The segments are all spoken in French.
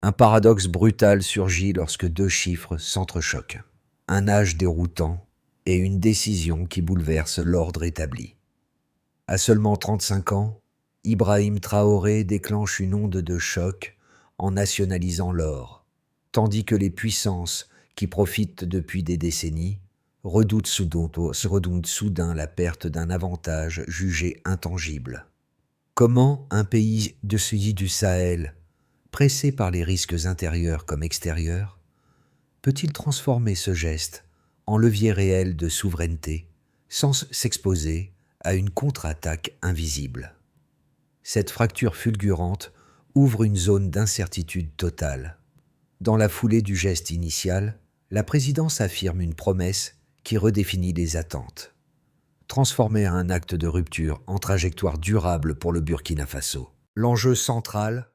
Un paradoxe brutal surgit lorsque deux chiffres s'entrechoquent. Un âge déroutant et une décision qui bouleverse l'ordre établi. À seulement 35 ans, Ibrahim Traoré déclenche une onde de choc en nationalisant l'or, tandis que les puissances qui profitent depuis des décennies redoutent soudain la perte d'un avantage jugé intangible. Comment un pays de celui du Sahel, pressé par les risques intérieurs comme extérieurs, peut-il transformer ce geste en levier réel de souveraineté sans s'exposer à une contre-attaque invisible? Cette fracture fulgurante ouvre une zone d'incertitude totale. Dans la foulée du geste initial, la présidence affirme une promesse qui redéfinit les attentes. Transformer un acte de rupture en trajectoire durable pour le Burkina Faso. L'enjeu central,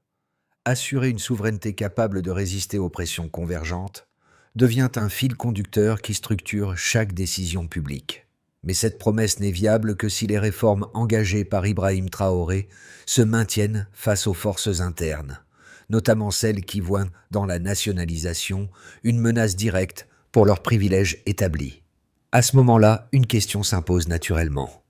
assurer une souveraineté capable de résister aux pressions convergentes, devient un fil conducteur qui structure chaque décision publique. Mais cette promesse n'est viable que si les réformes engagées par Ibrahim Traoré se maintiennent face aux forces internes, notamment celles qui voient dans la nationalisation une menace directe pour leurs privilèges établis. À ce moment-là, une question s'impose naturellement.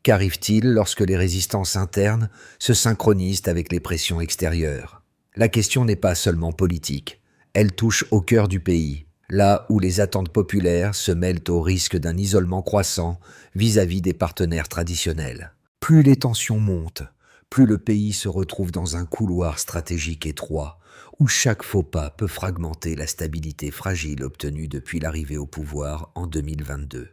Qu'arrive-t-il lorsque les résistances internes se synchronisent avec les pressions extérieures? La question n'est pas seulement politique, elle touche au cœur du pays, là où les attentes populaires se mêlent au risque d'un isolement croissant vis-à-vis des partenaires traditionnels. Plus les tensions montent, plus le pays se retrouve dans un couloir stratégique étroit, où chaque faux pas peut fragmenter la stabilité fragile obtenue depuis l'arrivée au pouvoir en 2022.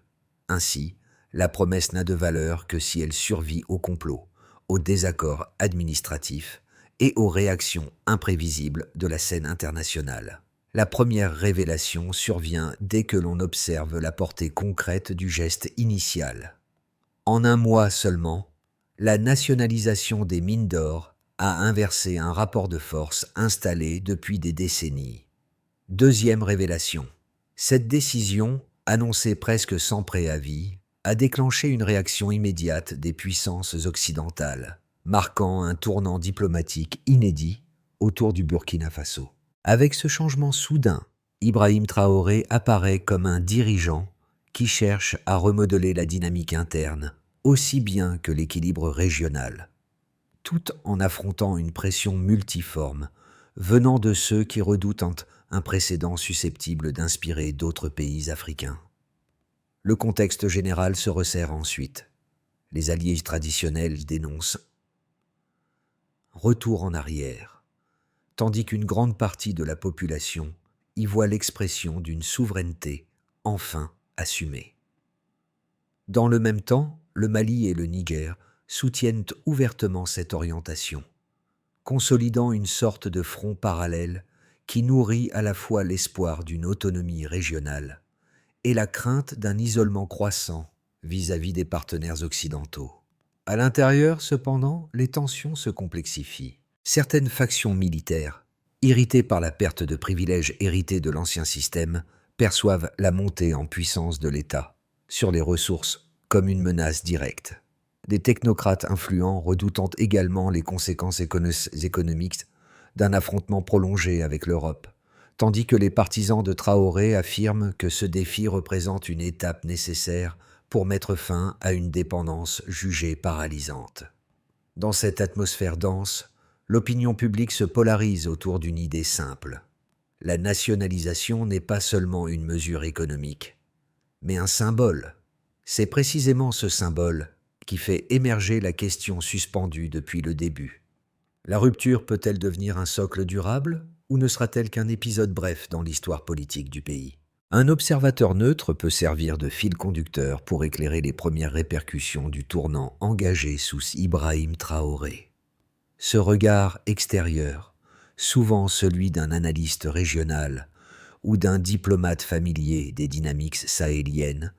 Ainsi, la promesse n'a de valeur que si elle survit au complot, aux désaccords administratifs et aux réactions imprévisibles de la scène internationale. La première révélation survient dès que l'on observe la portée concrète du geste initial. En un mois seulement, la nationalisation des mines d'or a inversé un rapport de force installé depuis des décennies. Deuxième révélation. Cette décision, annoncée presque sans préavis, a déclenché une réaction immédiate des puissances occidentales, marquant un tournant diplomatique inédit autour du Burkina Faso. Avec ce changement soudain, Ibrahim Traoré apparaît comme un dirigeant qui cherche à remodeler la dynamique interne, aussi bien que l'équilibre régional, tout en affrontant une pression multiforme venant de ceux qui redoutent un précédent susceptible d'inspirer d'autres pays africains. Le contexte général se resserre ensuite. Les alliés traditionnels dénoncent retour en arrière, tandis qu'une grande partie de la population y voit l'expression d'une souveraineté enfin assumée. Dans le même temps, le Mali et le Niger soutiennent ouvertement cette orientation, consolidant une sorte de front parallèle qui nourrit à la fois l'espoir d'une autonomie régionale et la crainte d'un isolement croissant vis-à-vis des partenaires occidentaux. À l'intérieur, cependant, les tensions se complexifient. Certaines factions militaires, irritées par la perte de privilèges hérités de l'ancien système, perçoivent la montée en puissance de l'État sur les ressources comme une menace directe. Des technocrates influents redoutant également les conséquences économiques d'un affrontement prolongé avec l'Europe, tandis que les partisans de Traoré affirment que ce défi représente une étape nécessaire pour mettre fin à une dépendance jugée paralysante. Dans cette atmosphère dense, l'opinion publique se polarise autour d'une idée simple. La nationalisation n'est pas seulement une mesure économique, mais un symbole. C'est précisément ce symbole qui fait émerger la question suspendue depuis le début. La rupture peut-elle devenir un socle durable ou ne sera-t-elle qu'un épisode bref dans l'histoire politique du pays? Un observateur neutre peut servir de fil conducteur pour éclairer les premières répercussions du tournant engagé sous Ibrahim Traoré. Ce regard extérieur, souvent celui d'un analyste régional ou d'un diplomate familier des dynamiques sahéliennes,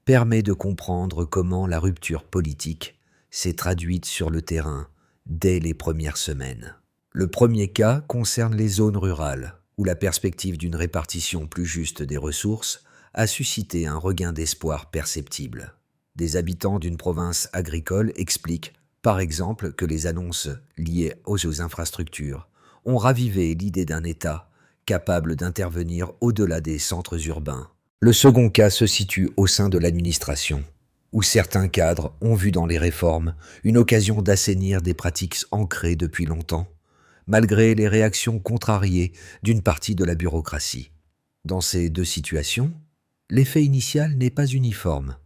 permet de comprendre comment la rupture politique s'est traduite sur le terrain dès les premières semaines. Le premier cas concerne les zones rurales, où la perspective d'une répartition plus juste des ressources a suscité un regain d'espoir perceptible. Des habitants d'une province agricole expliquent, par exemple, que les annonces liées aux infrastructures ont ravivé l'idée d'un État capable d'intervenir au-delà des centres urbains. Le second cas se situe au sein de l'administration, où certains cadres ont vu dans les réformes une occasion d'assainir des pratiques ancrées depuis longtemps, malgré les réactions contrariées d'une partie de la bureaucratie. Dans ces deux situations, l'effet initial n'est pas uniforme,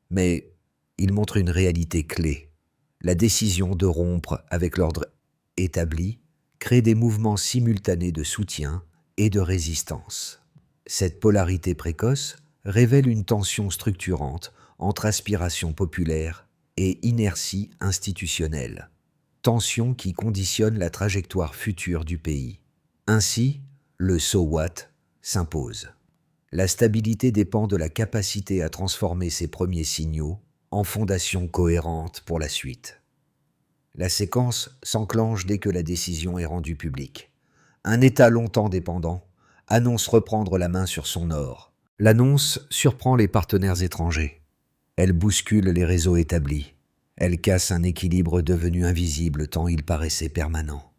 mais il montre une réalité clé. La décision de rompre avec l'ordre établi crée des mouvements simultanés de soutien et de résistance. Cette polarité précoce révèle une tension structurante entre aspiration populaire et inertie institutionnelle, tension qui conditionne la trajectoire future du pays. Ainsi, le so what s'impose. La stabilité dépend de la capacité à transformer ces premiers signaux en fondations cohérentes pour la suite. La séquence s'enclenche dès que la décision est rendue publique. Un État longtemps dépendant annonce reprendre la main sur son or. L'annonce surprend les partenaires étrangers. Elle bouscule les réseaux établis. Elle casse un équilibre devenu invisible tant il paraissait permanent.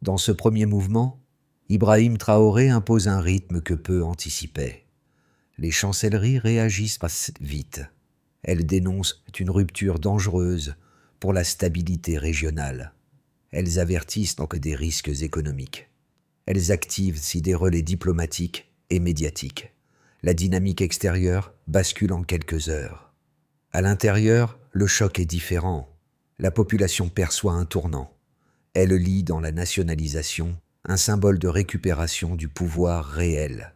Dans ce premier mouvement, Ibrahim Traoré impose un rythme que peu anticipaient. Les chancelleries réagissent vite. Elles dénoncent une rupture dangereuse pour la stabilité régionale. Elles avertissent donc des risques économiques. Elles activent aussi des relais diplomatiques et médiatiques. La dynamique extérieure bascule en quelques heures. À l'intérieur, le choc est différent. La population perçoit un tournant. Elle lit dans la nationalisation un symbole de récupération du pouvoir réel.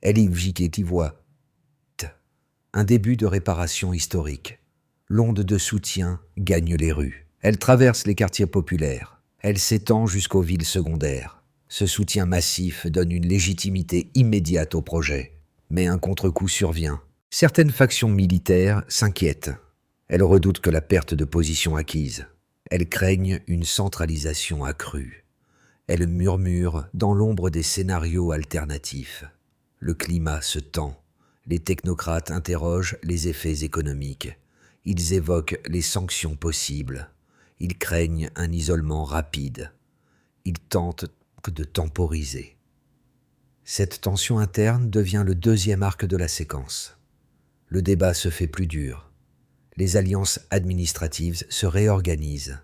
Elle y voit un début de réparation historique. L'onde de soutien gagne les rues. Elle traverse les quartiers populaires. Elle s'étend jusqu'aux villes secondaires. Ce soutien massif donne une légitimité immédiate au projet. Mais un contre-coup survient. Certaines factions militaires s'inquiètent. Elles redoutent que la perte de position acquise. Elles craignent une centralisation accrue. Elles murmurent dans l'ombre des scénarios alternatifs. Le climat se tend. Les technocrates interrogent les effets économiques. Ils évoquent les sanctions possibles. Ils craignent un isolement rapide. Ils tentent de temporiser. Cette tension interne devient le deuxième arc de la séquence. Le débat se fait plus dur. Les alliances administratives se réorganisent.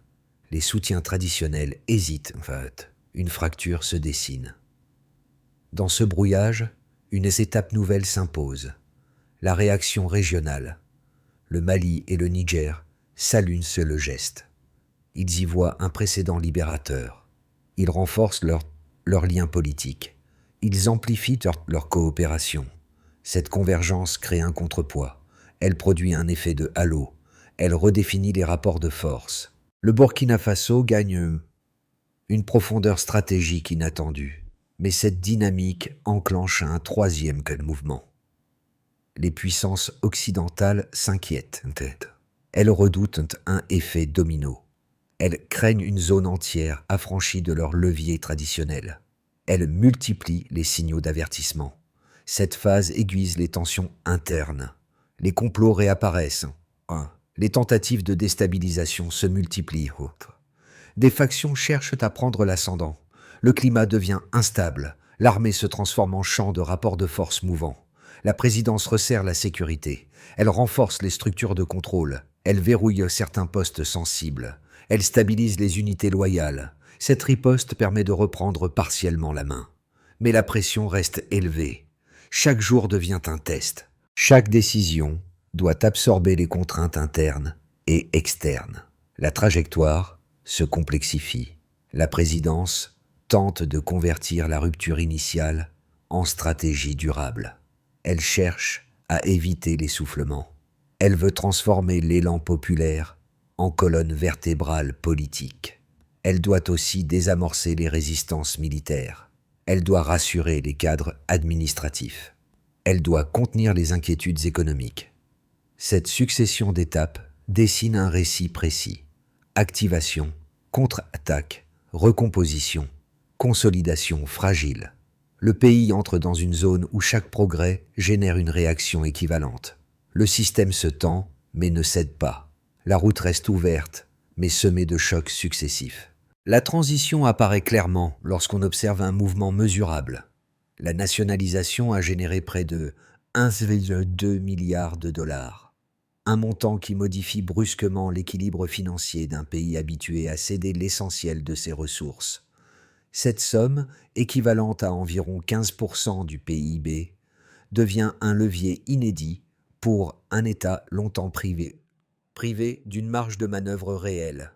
Les soutiens traditionnels hésitent. Une fracture se dessine. Dans ce brouillage, une étape nouvelle s'impose. La réaction régionale. Le Mali et le Niger saluent le geste. Ils y voient un précédent libérateur. Ils renforcent leurs liens politiques. Ils amplifient leur coopération. Cette convergence crée un contrepoids. Elle produit un effet de halo. Elle redéfinit les rapports de force. Le Burkina Faso gagne une profondeur stratégique inattendue. Mais cette dynamique enclenche un troisième mouvement. Les puissances occidentales s'inquiètent. Elles redoutent un effet domino. Elles craignent une zone entière affranchie de leurs leviers traditionnels. Elles multiplient les signaux d'avertissement. Cette phase aiguise les tensions internes. Les complots réapparaissent. Les tentatives de déstabilisation se multiplient. Des factions cherchent à prendre l'ascendant. Le climat devient instable. L'armée se transforme en champ de rapports de force mouvants. La présidence resserre la sécurité. Elle renforce les structures de contrôle. Elle verrouille certains postes sensibles. Elle stabilise les unités loyales. Cette riposte permet de reprendre partiellement la main. Mais la pression reste élevée. Chaque jour devient un test. Chaque décision doit absorber les contraintes internes et externes. La trajectoire se complexifie. La présidence tente de convertir la rupture initiale en stratégie durable. Elle cherche à éviter l'essoufflement. Elle veut transformer l'élan populaire en colonne vertébrale politique. Elle doit aussi désamorcer les résistances militaires. Elle doit rassurer les cadres administratifs. Elle doit contenir les inquiétudes économiques. Cette succession d'étapes dessine un récit précis. Activation, contre-attaque, recomposition, consolidation fragile. Le pays entre dans une zone où chaque progrès génère une réaction équivalente. Le système se tend, mais ne cède pas. La route reste ouverte, mais semée de chocs successifs. La transition apparaît clairement lorsqu'on observe un mouvement mesurable. La nationalisation a généré près de 1,2 milliard de dollars, un montant qui modifie brusquement l'équilibre financier d'un pays habitué à céder l'essentiel de ses ressources. Cette somme, équivalente à environ 15% du PIB, devient un levier inédit pour un État longtemps privé d'une marge de manœuvre réelle.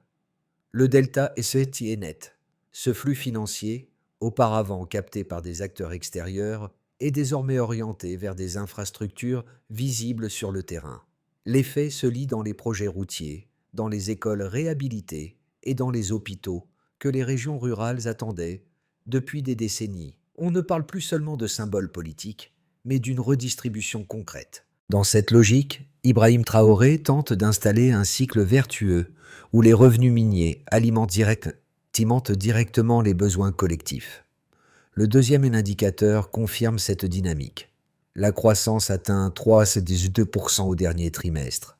Le delta est net. Ce flux financier, auparavant capté par des acteurs extérieurs, est désormais orienté vers des infrastructures visibles sur le terrain. L'effet se lit dans les projets routiers, dans les écoles réhabilitées et dans les hôpitaux que les régions rurales attendaient depuis des décennies. On ne parle plus seulement de symboles politiques, mais d'une redistribution concrète. Dans cette logique, Ibrahim Traoré tente d'installer un cycle vertueux où les revenus miniers alimentent directement les besoins collectifs. Le deuxième indicateur confirme cette dynamique. La croissance atteint 3,2% au dernier trimestre,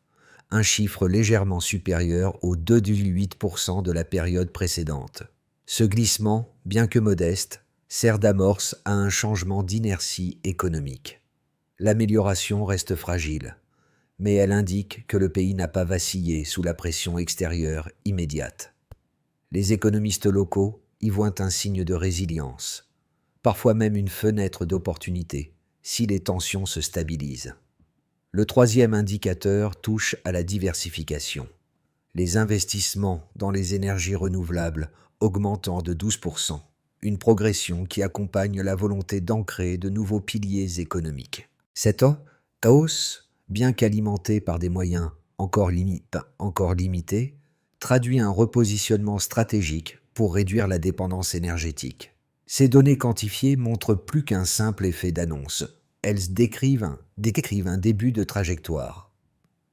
un chiffre légèrement supérieur aux 2,8% de la période précédente. Ce glissement, bien que modeste, sert d'amorce à un changement d'inertie économique. L'amélioration reste fragile, mais elle indique que le pays n'a pas vacillé sous la pression extérieure immédiate. Les économistes locaux y voient un signe de résilience, parfois même une fenêtre d'opportunité, si les tensions se stabilisent. Le troisième indicateur touche à la diversification. Les investissements dans les énergies renouvelables augmentant de 12%, une progression qui accompagne la volonté d'ancrer de nouveaux piliers économiques. Cette hausse, bien qu'alimentée par des moyens encore limités, traduit un repositionnement stratégique pour réduire la dépendance énergétique. Ces données quantifiées montrent plus qu'un simple effet d'annonce. Elles décrivent un début de trajectoire.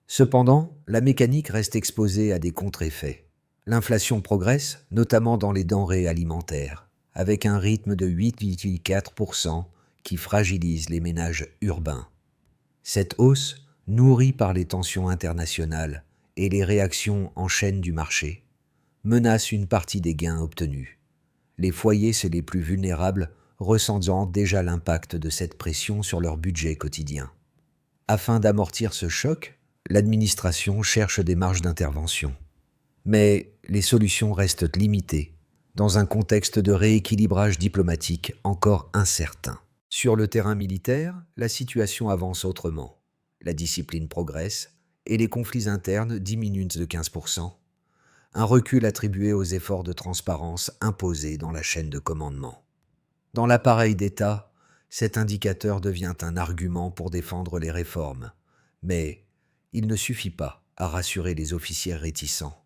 Cependant, la mécanique reste exposée à des contre-effets. L'inflation progresse, notamment dans les denrées alimentaires, avec un rythme de 8,4% qui fragilise les ménages urbains. Cette hausse, nourrie par les tensions internationales et les réactions en chaîne du marché, menace une partie des gains obtenus. Les foyers les plus vulnérables ressentant déjà l'impact de cette pression sur leur budget quotidien. Afin d'amortir ce choc, l'administration cherche des marges d'intervention. Mais les solutions restent limitées, dans un contexte de rééquilibrage diplomatique encore incertain. Sur le terrain militaire, la situation avance autrement. La discipline progresse et les conflits internes diminuent de 15%. Un recul attribué aux efforts de transparence imposés dans la chaîne de commandement. Dans l'appareil d'État, cet indicateur devient un argument pour défendre les réformes. Mais il ne suffit pas à rassurer les officiers réticents.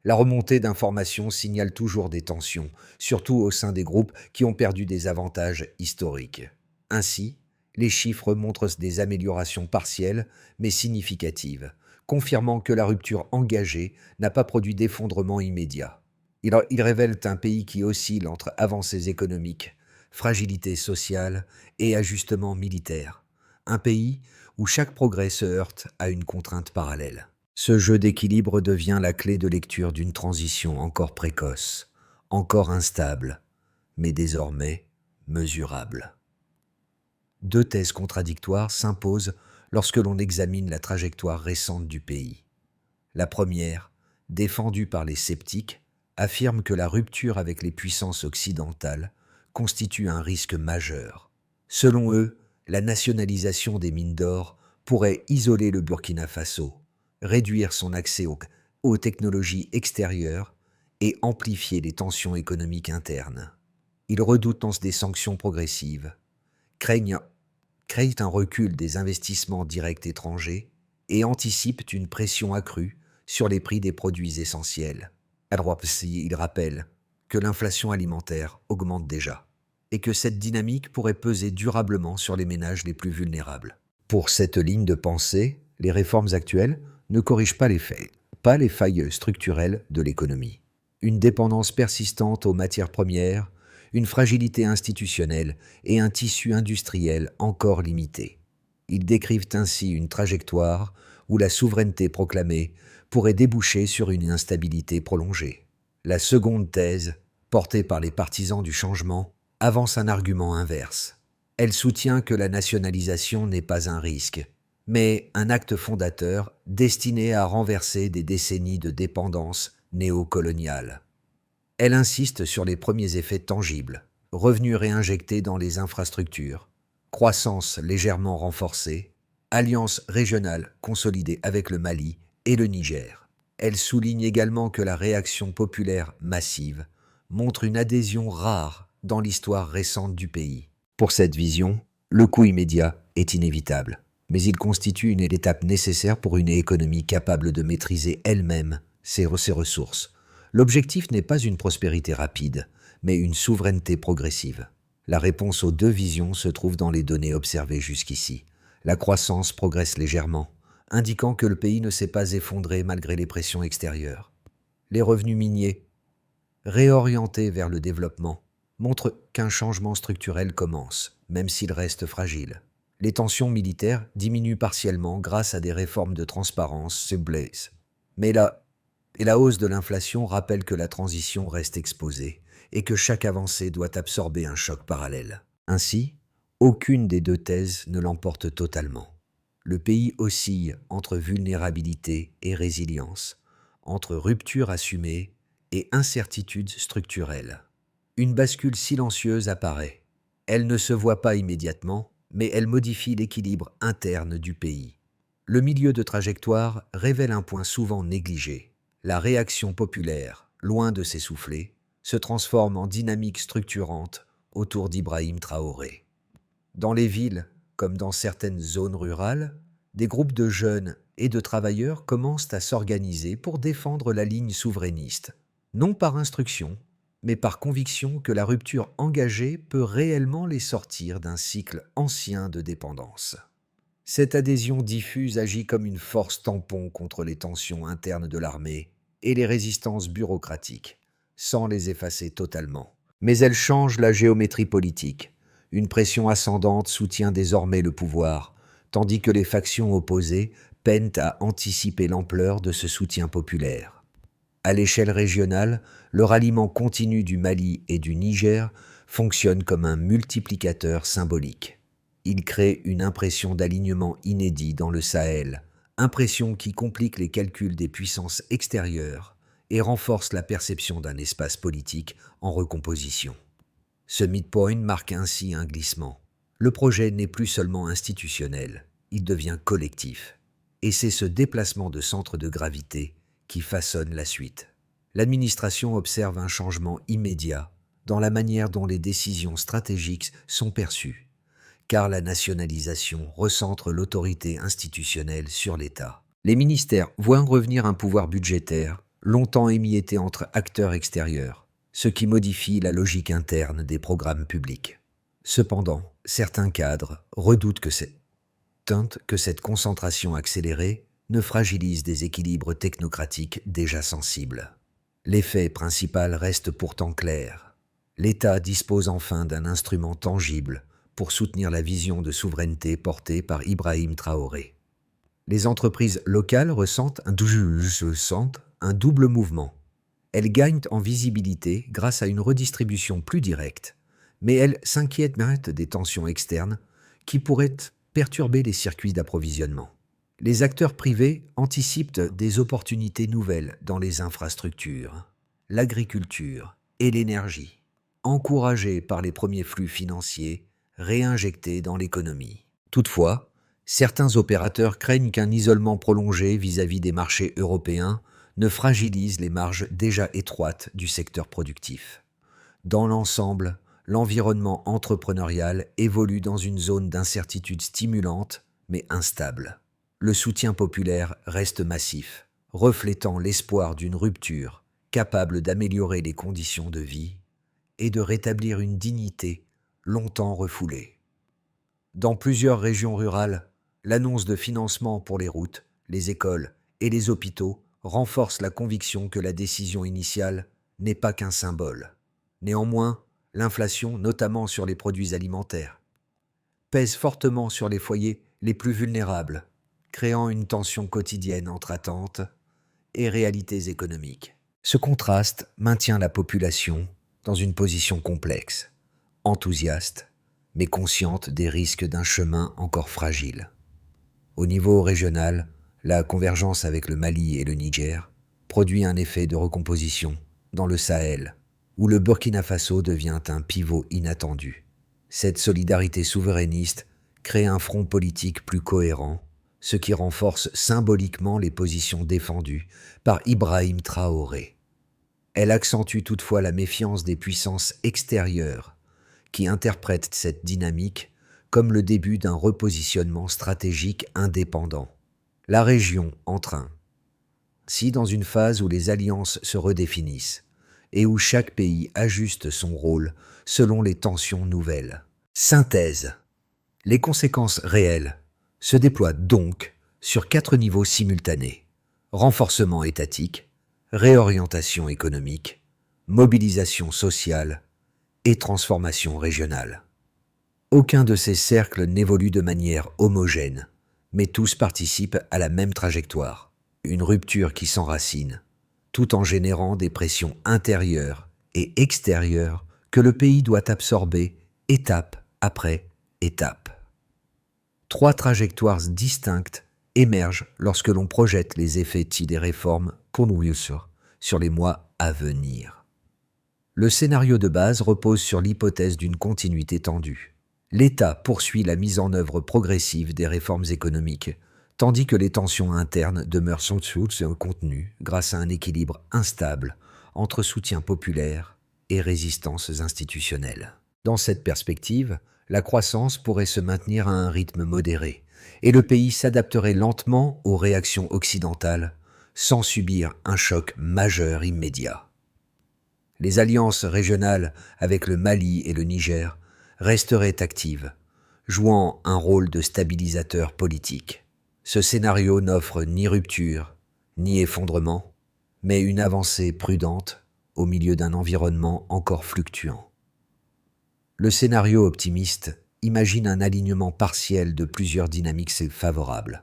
La remontée d'informations signale toujours des tensions, surtout au sein des groupes qui ont perdu des avantages historiques. Ainsi, les chiffres montrent des améliorations partielles mais significatives, confirmant que la rupture engagée n'a pas produit d'effondrement immédiat. Ils révèlent un pays qui oscille entre avancées économiques, fragilité sociale et ajustement militaire. Un pays où chaque progrès se heurte à une contrainte parallèle. Ce jeu d'équilibre devient la clé de lecture d'une transition encore précoce, encore instable, mais désormais mesurable. Deux thèses contradictoires s'imposent lorsque l'on examine la trajectoire récente du pays. La première, défendue par les sceptiques, affirme que la rupture avec les puissances occidentales constitue un risque majeur. Selon eux, la nationalisation des mines d'or pourrait isoler le Burkina Faso, réduire son accès aux technologies extérieures et amplifier les tensions économiques internes. Ils redoutent des sanctions progressives, craignent un recul des investissements directs étrangers et anticipent une pression accrue sur les prix des produits essentiels. Ils rappellent que l'inflation alimentaire augmente déjà et que cette dynamique pourrait peser durablement sur les ménages les plus vulnérables. Pour cette ligne de pensée, les réformes actuelles ne corrigent pas les failles structurelles de l'économie. Une dépendance persistante aux matières premières, une fragilité institutionnelle et un tissu industriel encore limité. Ils décrivent ainsi une trajectoire où la souveraineté proclamée pourrait déboucher sur une instabilité prolongée. La seconde thèse, portée par les partisans du changement, avance un argument inverse. Elle soutient que la nationalisation n'est pas un risque, mais un acte fondateur destiné à renverser des décennies de dépendance néocoloniale. Elle insiste sur les premiers effets tangibles, revenus réinjectés dans les infrastructures, croissance légèrement renforcée, alliance régionale consolidée avec le Mali et le Niger. Elle souligne également que la réaction populaire massive montre une adhésion rare dans l'histoire récente du pays. Pour cette vision, le coût immédiat est inévitable, mais il constitue une étape nécessaire pour une économie capable de maîtriser elle-même ses ressources. L'objectif n'est pas une prospérité rapide, mais une souveraineté progressive. La réponse aux deux visions se trouve dans les données observées jusqu'ici. La croissance progresse légèrement, indiquant que le pays ne s'est pas effondré malgré les pressions extérieures. Les revenus miniers, réorientés vers le développement, montrent qu'un changement structurel commence, même s'il reste fragile. Les tensions militaires diminuent partiellement grâce à des réformes de transparence sublaissent. Mais la hausse de l'inflation rappelle que la transition reste exposée et que chaque avancée doit absorber un choc parallèle. Ainsi, aucune des deux thèses ne l'emporte totalement. Le pays oscille entre vulnérabilité et résilience, entre rupture assumée et incertitude structurelle. Une bascule silencieuse apparaît. Elle ne se voit pas immédiatement, mais elle modifie l'équilibre interne du pays. Le milieu de trajectoire révèle un point souvent négligé. La réaction populaire, loin de s'essouffler, se transforme en dynamique structurante autour d'Ibrahim Traoré. Dans les villes, comme dans certaines zones rurales, des groupes de jeunes et de travailleurs commencent à s'organiser pour défendre la ligne souverainiste, non par instruction, mais par conviction que la rupture engagée peut réellement les sortir d'un cycle ancien de dépendance. Cette adhésion diffuse agit comme une force tampon contre les tensions internes de l'armée et les résistances bureaucratiques, sans les effacer totalement. Mais elle change la géométrie politique. Une pression ascendante soutient désormais le pouvoir, tandis que les factions opposées peinent à anticiper l'ampleur de ce soutien populaire. À l'échelle régionale, le ralliement continu du Mali et du Niger fonctionne comme un multiplicateur symbolique. Il crée une impression d'alignement inédit dans le Sahel, impression qui complique les calculs des puissances extérieures et renforce la perception d'un espace politique en recomposition. Ce midpoint marque ainsi un glissement. Le projet n'est plus seulement institutionnel, il devient collectif. Et c'est ce déplacement de centre de gravité qui façonne la suite. L'administration observe un changement immédiat dans la manière dont les décisions stratégiques sont perçues, car la nationalisation recentre l'autorité institutionnelle sur l'État. Les ministères voient revenir un pouvoir budgétaire, longtemps émietté entre acteurs extérieurs, ce qui modifie la logique interne des programmes publics. Cependant, certains cadres redoutent que cette concentration accélérée ne fragilise des équilibres technocratiques déjà sensibles. L'effet principal reste pourtant clair. L'État dispose enfin d'un instrument tangible pour soutenir la vision de souveraineté portée par Ibrahim Traoré. Les entreprises locales ressentent un double mouvement. Elles gagnent en visibilité grâce à une redistribution plus directe, mais elles s'inquiètent des tensions externes qui pourraient perturber les circuits d'approvisionnement. Les acteurs privés anticipent des opportunités nouvelles dans les infrastructures, l'agriculture et l'énergie, encouragés par les premiers flux financiers réinjectés dans l'économie. Toutefois, certains opérateurs craignent qu'un isolement prolongé vis-à-vis des marchés européens ne fragilise les marges déjà étroites du secteur productif. Dans l'ensemble, l'environnement entrepreneurial évolue dans une zone d'incertitude stimulante mais instable. Le soutien populaire reste massif, reflétant l'espoir d'une rupture capable d'améliorer les conditions de vie et de rétablir une dignité longtemps refoulée. Dans plusieurs régions rurales, l'annonce de financement pour les routes, les écoles et les hôpitaux renforce la conviction que la décision initiale n'est pas qu'un symbole. Néanmoins, l'inflation, notamment sur les produits alimentaires, pèse fortement sur les foyers les plus vulnérables, créant une tension quotidienne entre attentes et réalités économiques. Ce contraste maintient la population dans une position complexe, enthousiaste, mais consciente des risques d'un chemin encore fragile. Au niveau régional, la convergence avec le Mali et le Niger produit un effet de recomposition dans le Sahel, où le Burkina Faso devient un pivot inattendu. Cette solidarité souverainiste crée un front politique plus cohérent, ce qui renforce symboliquement les positions défendues par Ibrahim Traoré. Elle accentue toutefois la méfiance des puissances extérieures qui interprètent cette dynamique comme le début d'un repositionnement stratégique indépendant. La région entre ainsi dans une phase où les alliances se redéfinissent et où chaque pays ajuste son rôle selon les tensions nouvelles. Synthèse. Les conséquences réelles se déploient donc sur 4 niveaux simultanés: renforcement étatique, réorientation économique, mobilisation sociale et transformation régionale. Aucun de ces cercles n'évolue de manière homogène, mais tous participent à la même trajectoire, une rupture qui s'enracine, tout en générant des pressions intérieures et extérieures que le pays doit absorber étape après étape. 3 trajectoires distinctes émergent lorsque l'on projette les effets des réformes conduites sur les mois à venir. Le scénario de base repose sur l'hypothèse d'une continuité tendue. L'État poursuit la mise en œuvre progressive des réformes économiques, tandis que les tensions internes demeurent contenues grâce à un équilibre instable entre soutien populaire et résistances institutionnelles. Dans cette perspective, la croissance pourrait se maintenir à un rythme modéré, et le pays s'adapterait lentement aux réactions occidentales, sans subir un choc majeur immédiat. Les alliances régionales avec le Mali et le Niger resteraient actives, jouant un rôle de stabilisateur politique. Ce scénario n'offre ni rupture, ni effondrement, mais une avancée prudente au milieu d'un environnement encore fluctuant. Le scénario optimiste imagine un alignement partiel de plusieurs dynamiques favorables.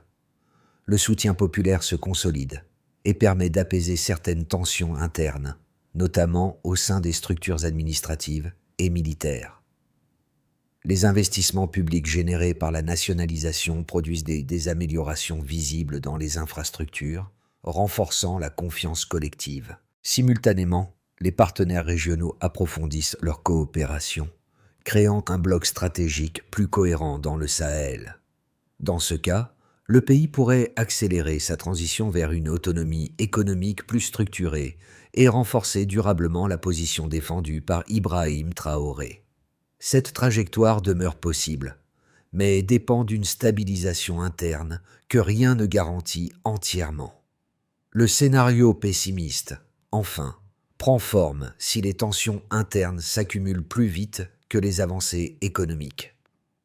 Le soutien populaire se consolide et permet d'apaiser certaines tensions internes, notamment au sein des structures administratives et militaires. Les investissements publics générés par la nationalisation produisent des améliorations visibles dans les infrastructures, renforçant la confiance collective. Simultanément, les partenaires régionaux approfondissent leur coopération, créant un bloc stratégique plus cohérent dans le Sahel. Dans ce cas, le pays pourrait accélérer sa transition vers une autonomie économique plus structurée et renforcer durablement la position défendue par Ibrahim Traoré. Cette trajectoire demeure possible, mais dépend d'une stabilisation interne que rien ne garantit entièrement. Le scénario pessimiste, enfin, prend forme si les tensions internes s'accumulent plus vite que les avancées économiques.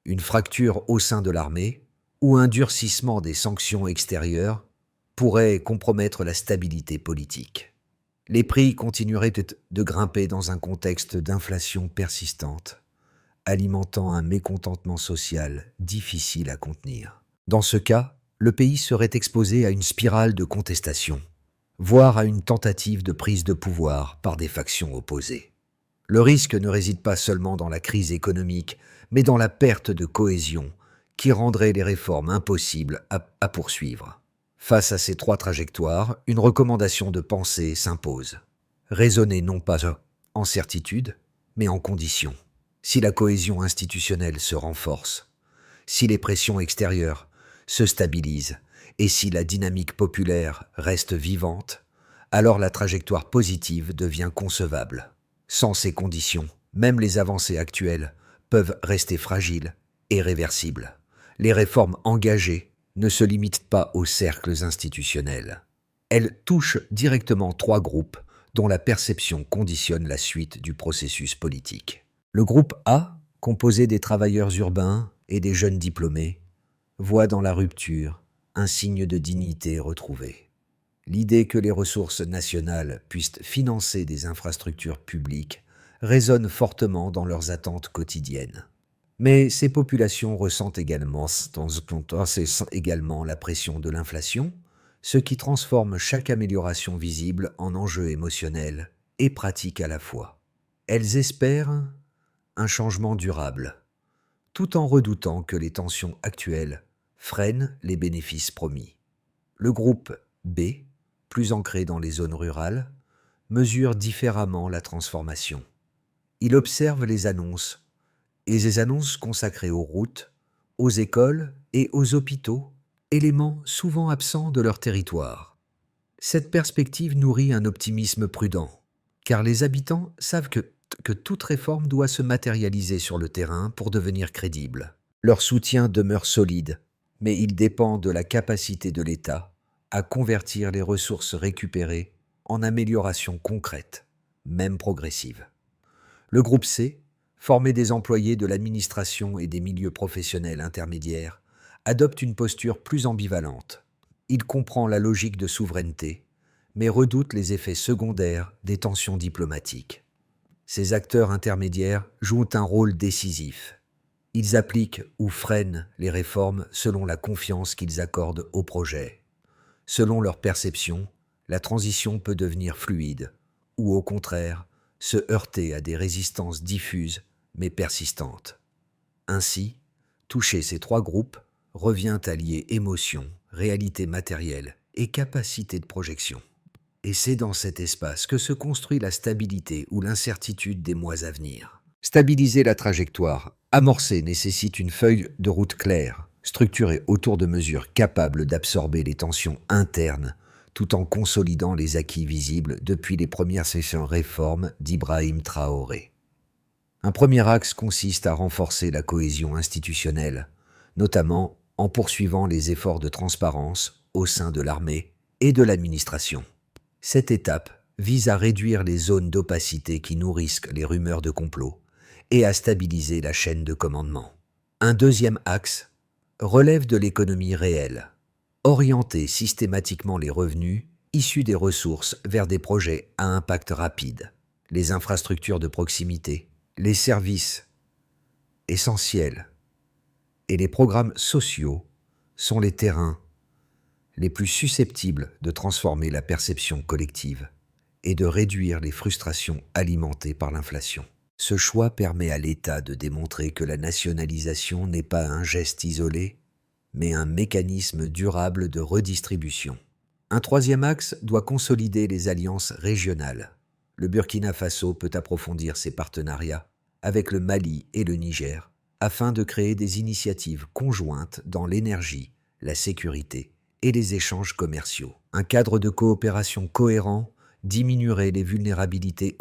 Une fracture au sein de l'armée ou un durcissement des sanctions extérieures pourrait compromettre la stabilité politique. Les prix continueraient de grimper dans un contexte d'inflation persistante, alimentant un mécontentement social difficile à contenir. Dans ce cas, le pays serait exposé à une spirale de contestation, voire à une tentative de prise de pouvoir par des factions opposées. Le risque ne réside pas seulement dans la crise économique, mais dans la perte de cohésion qui rendrait les réformes impossibles à poursuivre. Face à ces 3 trajectoires, une recommandation de pensée s'impose. Raisonner non pas en certitude, mais en condition. Si la cohésion institutionnelle se renforce, si les pressions extérieures se stabilisent et si la dynamique populaire reste vivante, alors la trajectoire positive devient concevable. Sans ces conditions, même les avancées actuelles peuvent rester fragiles et réversibles. Les réformes engagées ne se limitent pas aux cercles institutionnels. Elles touchent directement 3 groupes dont la perception conditionne la suite du processus politique. Le groupe A, composé des travailleurs urbains et des jeunes diplômés, voit dans la rupture un signe de dignité retrouvée. L'idée que les ressources nationales puissent financer des infrastructures publiques résonne fortement dans leurs attentes quotidiennes. Mais ces populations ressentent également la pression de l'inflation, ce qui transforme chaque amélioration visible en enjeu émotionnel et pratique à la fois. Elles espèrent un changement durable, tout en redoutant que les tensions actuelles freinent les bénéfices promis. Le groupe B, plus ancré dans les zones rurales, mesure différemment la transformation. Il observe les annonces, et les annonces consacrées aux routes, aux écoles et aux hôpitaux, éléments souvent absents de leur territoire. Cette perspective nourrit un optimisme prudent, car les habitants savent que toute réforme doit se matérialiser sur le terrain pour devenir crédible. Leur soutien demeure solide, mais il dépend de la capacité de l'État à convertir les ressources récupérées en améliorations concrètes, même progressives. Le groupe C, formé des employés de l'administration et des milieux professionnels intermédiaires, adopte une posture plus ambivalente. Il comprend la logique de souveraineté, mais redoute les effets secondaires des tensions diplomatiques. Ces acteurs intermédiaires jouent un rôle décisif. Ils appliquent ou freinent les réformes selon la confiance qu'ils accordent au projet. Selon leur perception, la transition peut devenir fluide, ou au contraire, se heurter à des résistances diffuses mais persistantes. Ainsi, toucher ces trois groupes revient à lier émotion, réalité matérielle et capacité de projection. Et c'est dans cet espace que se construit la stabilité ou l'incertitude des mois à venir. Stabiliser la trajectoire amorcée nécessite une feuille de route claire, structurée autour de mesures capables d'absorber les tensions internes tout en consolidant les acquis visibles depuis les premières sessions réformes d'Ibrahim Traoré. Un premier axe consiste à renforcer la cohésion institutionnelle, notamment en poursuivant les efforts de transparence au sein de l'armée et de l'administration. Cette étape vise à réduire les zones d'opacité qui nourrissent les rumeurs de complot et à stabiliser la chaîne de commandement. Un deuxième axe relève de l'économie réelle, orienter systématiquement les revenus issus des ressources vers des projets à impact rapide, les infrastructures de proximité, les services essentiels et les programmes sociaux sont les terrains les plus susceptibles de transformer la perception collective et de réduire les frustrations alimentées par l'inflation. Ce choix permet à l'État de démontrer que la nationalisation n'est pas un geste isolé, mais un mécanisme durable de redistribution. Un troisième axe doit consolider les alliances régionales. Le Burkina Faso peut approfondir ses partenariats avec le Mali et le Niger afin de créer des initiatives conjointes dans l'énergie, la sécurité et les échanges commerciaux. Un cadre de coopération cohérent diminuerait les vulnérabilités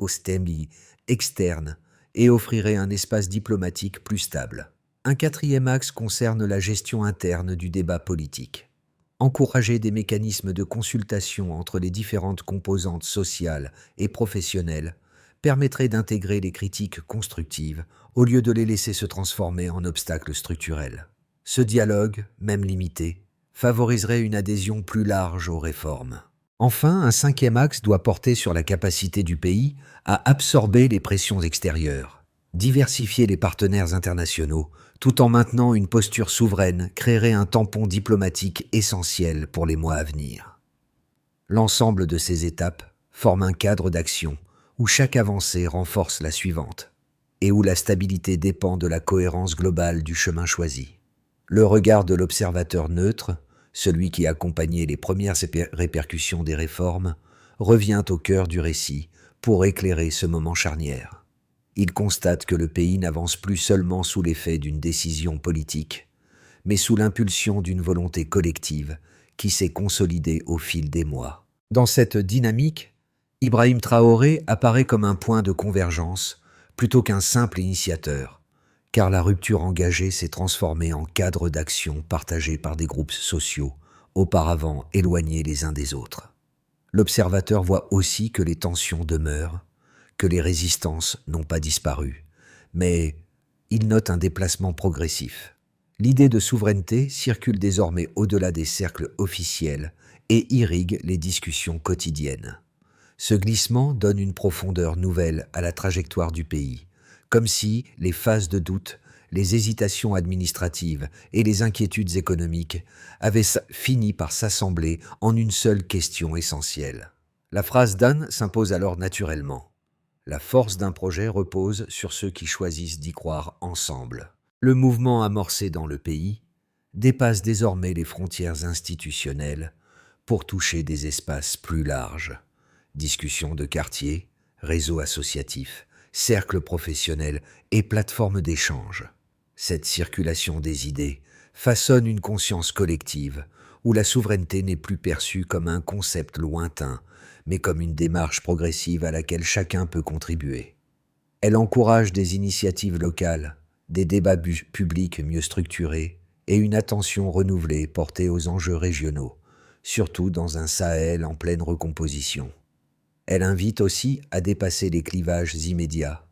externes et offrirait un espace diplomatique plus stable. Un quatrième axe concerne la gestion interne du débat politique. Encourager des mécanismes de consultation entre les différentes composantes sociales et professionnelles permettrait d'intégrer les critiques constructives au lieu de les laisser se transformer en obstacles structurels. Ce dialogue, même limité, favoriserait une adhésion plus large aux réformes. Enfin, un cinquième axe doit porter sur la capacité du pays à absorber les pressions extérieures. Diversifier les partenaires internationaux, tout en maintenant une posture souveraine, créerait un tampon diplomatique essentiel pour les mois à venir. L'ensemble de ces étapes forme un cadre d'action où chaque avancée renforce la suivante, et où la stabilité dépend de la cohérence globale du chemin choisi. Le regard de l'observateur neutre, celui qui accompagnait les premières répercussions des réformes, revient au cœur du récit pour éclairer ce moment charnière. Il constate que le pays n'avance plus seulement sous l'effet d'une décision politique, mais sous l'impulsion d'une volonté collective qui s'est consolidée au fil des mois. Dans cette dynamique, Ibrahim Traoré apparaît comme un point de convergence plutôt qu'un simple initiateur, car la rupture engagée s'est transformée en cadre d'action partagé par des groupes sociaux, auparavant éloignés les uns des autres. L'observateur voit aussi que les tensions demeurent, que les résistances n'ont pas disparu, mais il note un déplacement progressif. L'idée de souveraineté circule désormais au-delà des cercles officiels et irrigue les discussions quotidiennes. Ce glissement donne une profondeur nouvelle à la trajectoire du pays, comme si les phases de doute, les hésitations administratives et les inquiétudes économiques avaient fini par s'assembler en une seule question essentielle. La phrase d'Anne s'impose alors naturellement. La force d'un projet repose sur ceux qui choisissent d'y croire ensemble. Le mouvement amorcé dans le pays dépasse désormais les frontières institutionnelles pour toucher des espaces plus larges. Discussions de quartier, réseaux associatifs, cercles professionnels et plateformes d'échange. Cette circulation des idées façonne une conscience collective où la souveraineté n'est plus perçue comme un concept lointain, mais comme une démarche progressive à laquelle chacun peut contribuer. Elle encourage des initiatives locales, des débats publics mieux structurés et une attention renouvelée portée aux enjeux régionaux, surtout dans un Sahel en pleine recomposition. Elle invite aussi à dépasser les clivages immédiats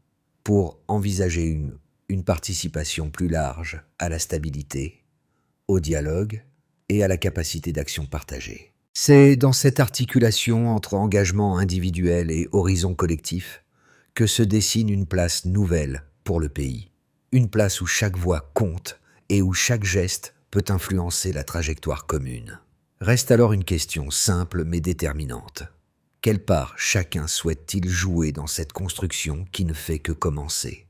pour envisager une participation plus large à la stabilité, au dialogue et à la capacité d'action partagée. C'est dans cette articulation entre engagement individuel et horizon collectif que se dessine une place nouvelle pour le pays. Une place où chaque voix compte et où chaque geste peut influencer la trajectoire commune. Reste alors une question simple mais déterminante. Quelle part chacun souhaite-t-il jouer dans cette construction qui ne fait que commencer ?